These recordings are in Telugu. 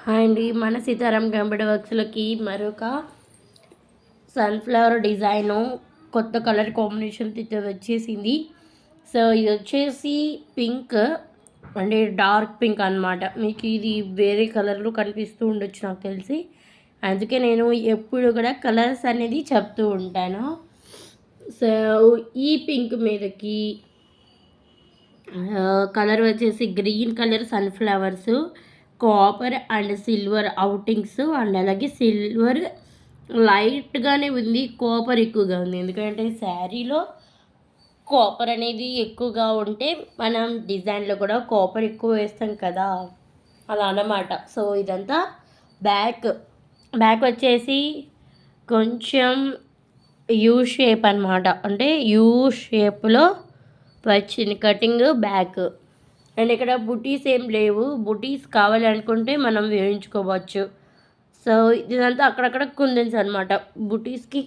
హాయ్ అండి, మన సీతారాం కంప్యూటర్ వర్క్స్లోకి మరొక సన్ఫ్లవర్ డిజైను కొత్త కలర్ కాంబినేషన్తో వచ్చేసింది. సో ఇది వచ్చేసి పింక్ అంటే డార్క్ పింక్ అనమాట. మీకు ఇది వేరే కలర్లో కనిపిస్తూ ఉండొచ్చు నాకు తెలిసి, అందుకే నేను ఎప్పుడు కూడా కలర్స్ అనేది చెప్తూ ఉంటాను. సో ఈ పింక్ మీదకి కలర్ వచ్చేసి green colour sunflowers, copper and silver outings and అలాగే సిల్వర్ లైట్గానే ఉంది, కాపర్ ఎక్కువగా ఉంది. ఎందుకంటే శారీలో కాపర్ అనేది ఎక్కువగా ఉంటే మనం డిజైన్లో కూడా కాపర్ ఎక్కువ వేస్తాం కదా, అలా అన్నమాట. సో ఇదంతా బ్యాక్ వచ్చేసి కొంచెం యూ షేప్ అనమాట. అంటే యూ షేప్లో వచ్చింది కటింగ్ బ్యాక్. అండ్ ఇక్కడ బుటీస్ ఏం లేవు, బుటీస్ కావాలనుకుంటే మనం వేయించుకోవచ్చు. సో ఇదంతా అక్కడక్కడ కుందన్స్ అనమాట. బుటీస్కి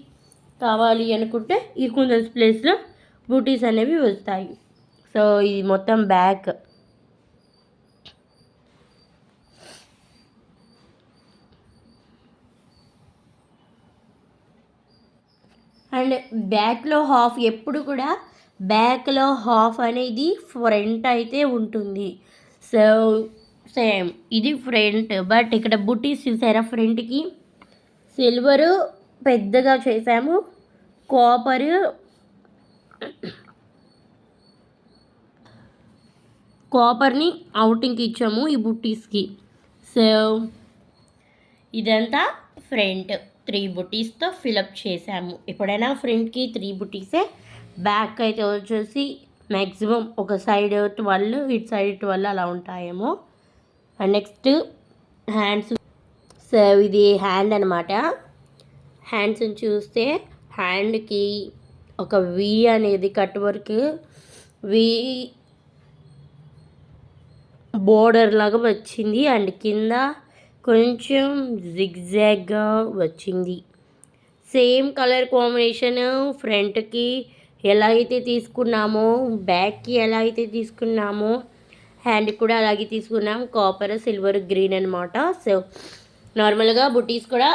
కావాలి అనుకుంటే ఈ కుందన్స్ ప్లేస్లో బుటీస్ అనేవి వస్తాయి. సో ఇది మొత్తం బ్యాక్. అండ్ బ్యాక్లో హాఫ్ ఎప్పుడు కూడా బ్యాక్లో హాఫ్ అనేది ఫ్రంట్ అయితే ఉంటుంది. సో సేమ్ ఇది ఫ్రంట్, బట్ ఇక్కడ బుటీస్ చూసారా, ఫ్రంట్కి సిల్వరు పెద్దగా చేసాము, కాపర్ని అవుటింగ్కి ఇచ్చాము ఈ బుటీస్కి. సో ఇదంతా ఫ్రంట్ 3 బుటీస్తో ఫిలప్ చేసాము. ఎప్పుడైనా ఫ్రంట్కి 3 బుటీసే, బ్యాక్ అయితే వచ్చేసి మ్యాక్సిమం ఒక సైడ్ 12, ఇటు సైడ్ 12 అలా ఉంటాయేమో. And next hands. సో ఇది హ్యాండ్ అనమాట. హ్యాండ్స్ని చూస్తే హ్యాండ్కి ఒక వి అనేది కట్ వర్క్, వి బోర్డర్ లాగా వచ్చింది. అండ్ కింద కొంచెం జిగ్జాగ్గా వచ్చింది. సేమ్ కలర్ కాంబినేషన్ ఫ్రంట్కి ఎలా అయితే తీసుకున్నామో, బ్యాక్కి ఎలా అయితే తీసుకున్నామో, హ్యాండ్ కూడా అలాగే తీసుకున్నాం. కాపర్, సిల్వర్, గ్రీన్ అనమాట. సో నార్మల్గా బుటీస్ కూడా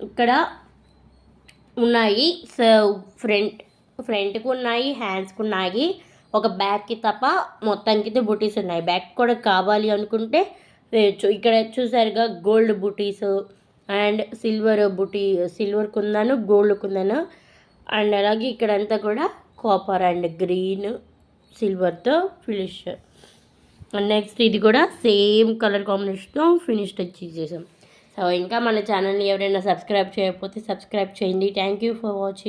ఇక్కడ ఉన్నాయి. సో ఫ్రంట్కి ఉన్నాయి, హ్యాండ్స్కి ఉన్నాయి, ఒక బ్యాక్కి తప్ప మొత్తానికి బుటీస్ ఉన్నాయి. బ్యాక్ కూడా కావాలి అనుకుంటే వేయచ్చు. ఇక్కడ చూసారుగా గోల్డ్ బుటీస్ and silver kundan, gold kundan, and అలాగే ఇక్కడంతా కూడా కాపర్ అండ్ గ్రీన్ సిల్వర్తో ఫినిష్. అండ్ నెక్స్ట్ ఇది కూడా సేమ్ కలర్ కాంబినేషన్తో ఫినిష్డ్ వచ్చేసాం. సో ఇంకా మన ఛానల్ని ఎవరైనా సబ్స్క్రైబ్ చేయకపోతే సబ్స్క్రైబ్ చేయండి. Thank you for watching.